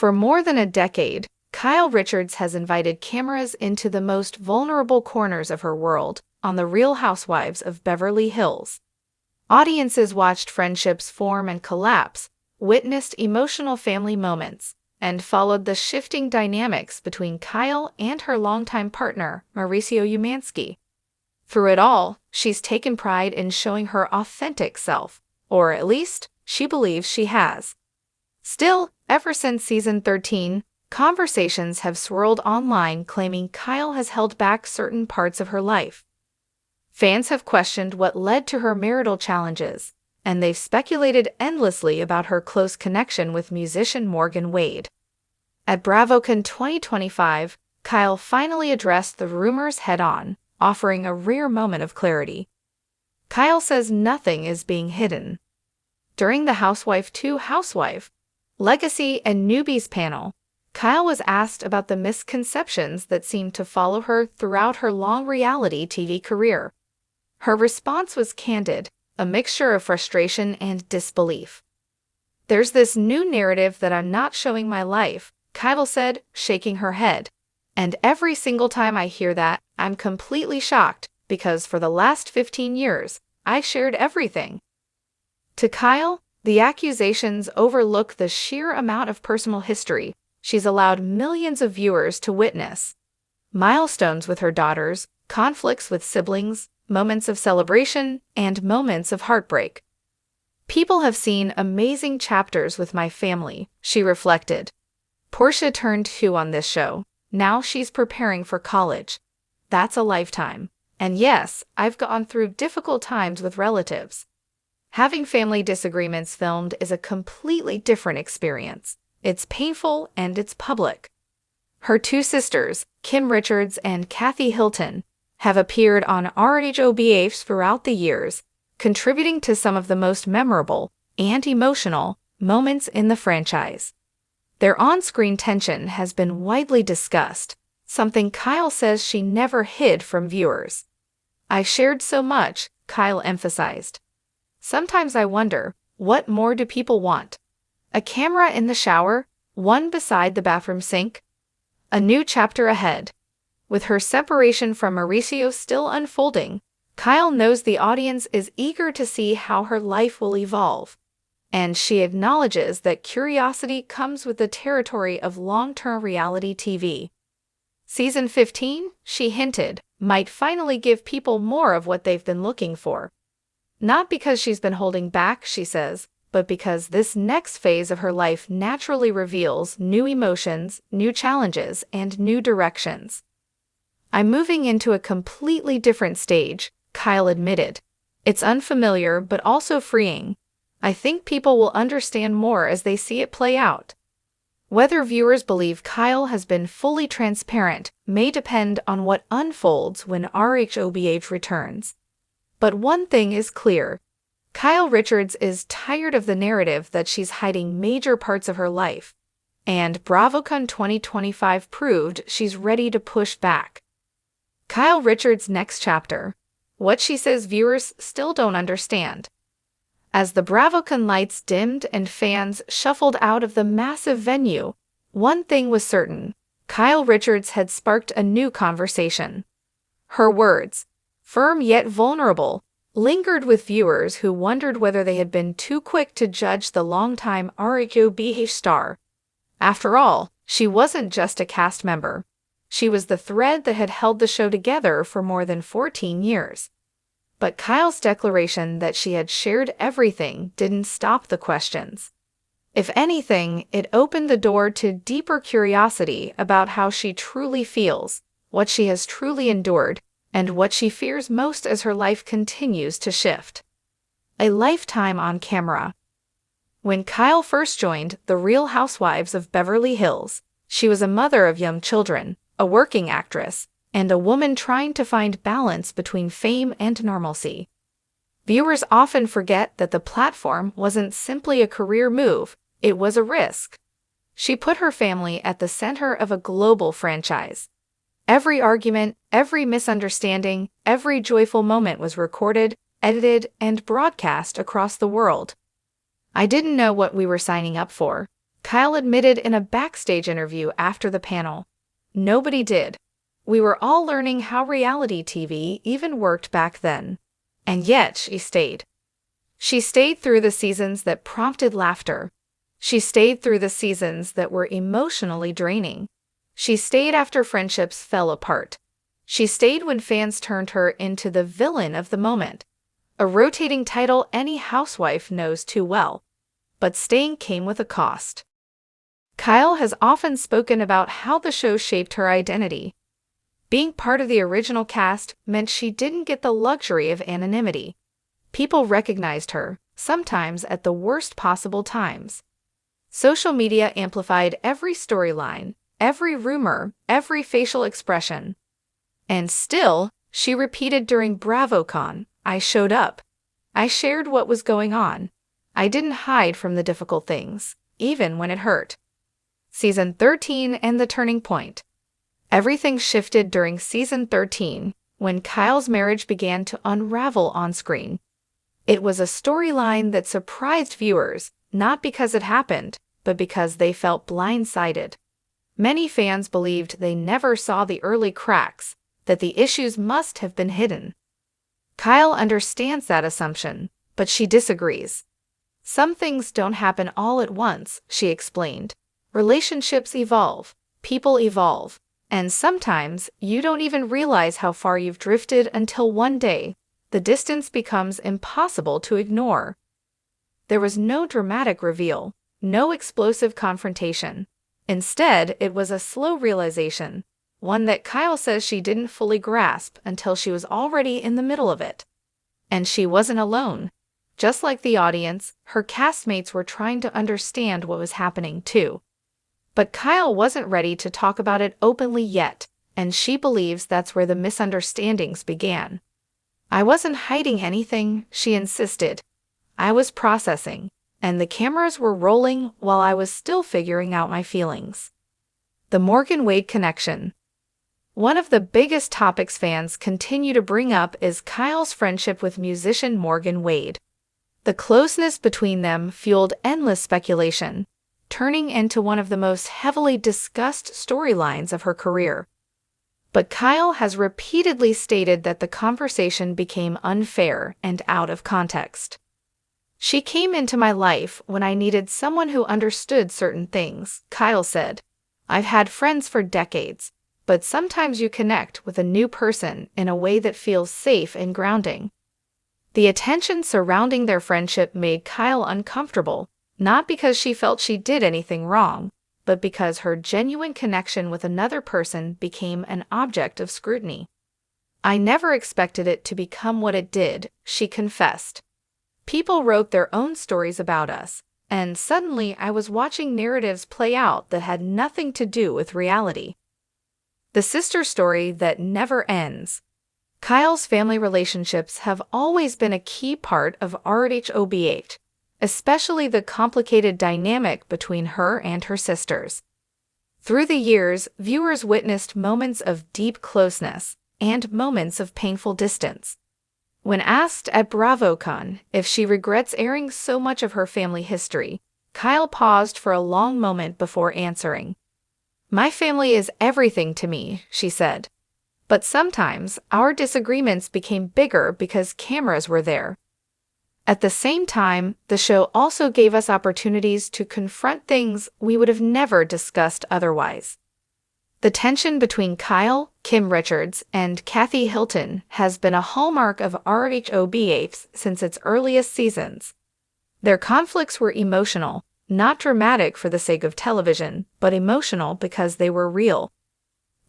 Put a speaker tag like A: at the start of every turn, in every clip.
A: For more than a decade, Kyle Richards has invited cameras into the most vulnerable corners of her world on The Real Housewives of Beverly Hills. Audiences watched friendships form and collapse, witnessed emotional family moments, and followed the shifting dynamics between Kyle and her longtime partner, Mauricio Umansky. Through it all, she's taken pride in showing her authentic self, or at least, she believes she has. Still, ever since season 13, conversations have swirled online claiming Kyle has held back certain parts of her life. Fans have questioned what led to her marital challenges, and they've speculated endlessly about her close connection with musician Morgan Wade. At BravoCon 2025, Kyle finally addressed the rumors head-on, offering a rare moment of clarity. Kyle says nothing is being hidden. During the Housewife 2 Housewife, Legacy and Newbies panel, Kyle was asked about the misconceptions that seemed to follow her throughout her long reality TV career. Her response was candid, a mixture of frustration and disbelief. "There's this new narrative that I'm not showing my life," Kyle said, shaking her head. "And every single time I hear that, I'm completely shocked, because for the last 15 years, I shared everything." To Kyle, the accusations overlook the sheer amount of personal history she's allowed millions of viewers to witness. Milestones with her daughters, conflicts with siblings, moments of celebration, and moments of heartbreak. "People have seen amazing chapters with my family," she reflected. "Portia turned 2 on this show. Now she's preparing for college. That's a lifetime. And yes, I've gone through difficult times with relatives." Having family disagreements filmed is a completely different experience. It's painful and it's public. Her 2 sisters, Kim Richards and Kathy Hilton, have appeared on RHOBH throughout the years, contributing to some of the most memorable and emotional moments in the franchise. Their on-screen tension has been widely discussed, something Kyle says she never hid from viewers. "I shared so much," Kyle emphasized. "Sometimes I wonder, what more do people want? A camera in the shower, one beside the bathroom sink? A new chapter ahead." With her separation from Mauricio still unfolding, Kyle knows the audience is eager to see how her life will evolve. And she acknowledges that curiosity comes with the territory of long-term reality TV. Season 15, she hinted, might finally give people more of what they've been looking for. Not because she's been holding back, she says, but because this next phase of her life naturally reveals new emotions, new challenges, and new directions. "I'm moving into a completely different stage," Kyle admitted. "It's unfamiliar but also freeing. I think people will understand more as they see it play out." Whether viewers believe Kyle has been fully transparent may depend on what unfolds when RHOBH returns. But one thing is clear. Kyle Richards is tired of the narrative that she's hiding major parts of her life. And BravoCon 2025 proved she's ready to push back. Kyle Richards' next chapter. What she says viewers still don't understand. As the BravoCon lights dimmed and fans shuffled out of the massive venue, one thing was certain. Kyle Richards had sparked a new conversation. Her words, firm yet vulnerable, lingered with viewers who wondered whether they had been too quick to judge the longtime RHOBH star. After all, she wasn't just a cast member. She was the thread that had held the show together for more than 14 years. But Kyle's declaration that she had shared everything didn't stop the questions. If anything, it opened the door to deeper curiosity about how she truly feels, what she has truly endured, and what she fears most as her life continues to shift. A lifetime on camera. When Kyle first joined The Real Housewives of Beverly Hills, she was a mother of young children, a working actress, and a woman trying to find balance between fame and normalcy. Viewers often forget that the platform wasn't simply a career move, it was a risk. She put her family at the center of a global franchise. Every argument, every misunderstanding, every joyful moment was recorded, edited, and broadcast across the world. "I didn't know what we were signing up for," Kyle admitted in a backstage interview after the panel. "Nobody did. We were all learning how reality TV even worked back then. And yet she stayed. She stayed through the seasons that prompted laughter. She stayed through the seasons that were emotionally draining. She stayed after friendships fell apart. She stayed when fans turned her into the villain of the moment." A rotating title any housewife knows too well. But staying came with a cost. Kyle has often spoken about how the show shaped her identity. Being part of the original cast meant she didn't get the luxury of anonymity. People recognized her, sometimes at the worst possible times. Social media amplified every storyline, every rumor, every facial expression. And still, she repeated during BravoCon, "I showed up. I shared what was going on. I didn't hide from the difficult things, even when it hurt." Season 13 and the turning point. Everything shifted during Season 13, when Kyle's marriage began to unravel on screen. It was a storyline that surprised viewers, not because it happened, but because they felt blindsided. Many fans believed they never saw the early cracks, that the issues must have been hidden. Kyle understands that assumption, but she disagrees. "Some things don't happen all at once," she explained. "Relationships evolve, people evolve, and sometimes you don't even realize how far you've drifted until one day, the distance becomes impossible to ignore." There was no dramatic reveal, no explosive confrontation. Instead, it was a slow realization, one that Kyle says she didn't fully grasp until she was already in the middle of it. And she wasn't alone. Just like the audience, her castmates were trying to understand what was happening too. But Kyle wasn't ready to talk about it openly yet, and she believes that's where the misunderstandings began. "I wasn't hiding anything," she insisted. "I was processing, and the cameras were rolling while I was still figuring out my feelings." The Morgan-Wade connection. One of the biggest topics fans continue to bring up is Kyle's friendship with musician Morgan Wade. The closeness between them fueled endless speculation, turning into one of the most heavily discussed storylines of her career. But Kyle has repeatedly stated that the conversation became unfair and out of context. "She came into my life when I needed someone who understood certain things," Kyle said. "I've had friends for decades, but sometimes you connect with a new person in a way that feels safe and grounding." The attention surrounding their friendship made Kyle uncomfortable, not because she felt she did anything wrong, but because her genuine connection with another person became an object of scrutiny. "I never expected it to become what it did," she confessed. "People wrote their own stories about us, and suddenly I was watching narratives play out that had nothing to do with reality." The sister story that never ends. Kyle's family relationships have always been a key part of RHOBH, especially the complicated dynamic between her and her sisters. Through the years, viewers witnessed moments of deep closeness and moments of painful distance. When asked at BravoCon if she regrets airing so much of her family history, Kyle paused for a long moment before answering. "My family is everything to me," she said. "But sometimes our disagreements became bigger because cameras were there." At the same time, the show also gave us opportunities to confront things we would have never discussed otherwise. The tension between Kyle, Kim Richards, and Kathy Hilton has been a hallmark of RHOBH since its earliest seasons. Their conflicts were emotional, not dramatic for the sake of television, but emotional because they were real.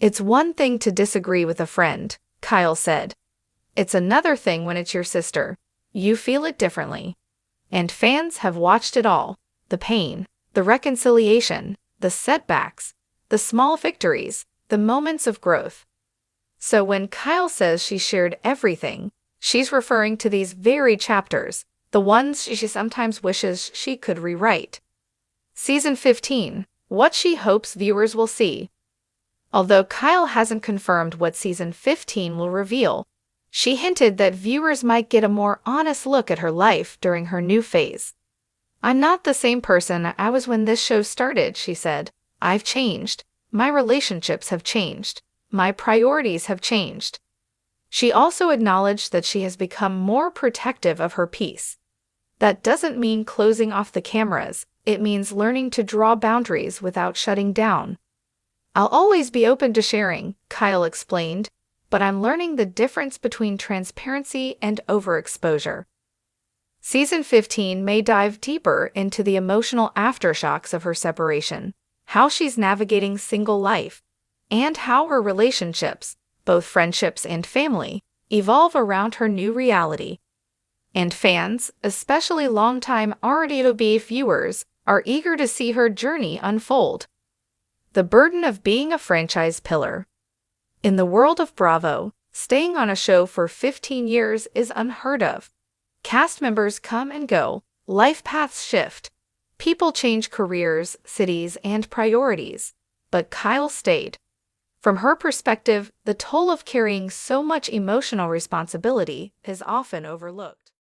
A: "It's one thing to disagree with a friend," Kyle said. "It's another thing when it's your sister. You feel it differently." And fans have watched it all: the pain, the reconciliation, the setbacks, the small victories, the moments of growth. So when Kyle says she shared everything, she's referring to these very chapters, the ones she sometimes wishes she could rewrite. Season 15, what she hopes viewers will see. Although Kyle hasn't confirmed what Season 15 will reveal, she hinted that viewers might get a more honest look at her life during her new phase. I'm not the same person I was when this show started, she said. I've changed. My relationships have changed. My priorities have changed. She also acknowledged that she has become more protective of her peace. That doesn't mean closing off the cameras. It means learning to draw boundaries without shutting down. I'll always be open to sharing, Kyle explained, but I'm learning the difference between transparency and overexposure. Season 15 may dive deeper into the emotional aftershocks of her separation, how she's navigating single life, and how her relationships, both friendships and family, evolve around her new reality. And fans, especially longtime RHOBH viewers, are eager to see her journey unfold. The burden of being a franchise pillar. In the world of Bravo, staying on a show for 15 years is unheard of. Cast members come and go, life paths shift. People change careers, cities, and priorities. But Kyle stayed. From her perspective, the toll of carrying so much emotional responsibility is often overlooked.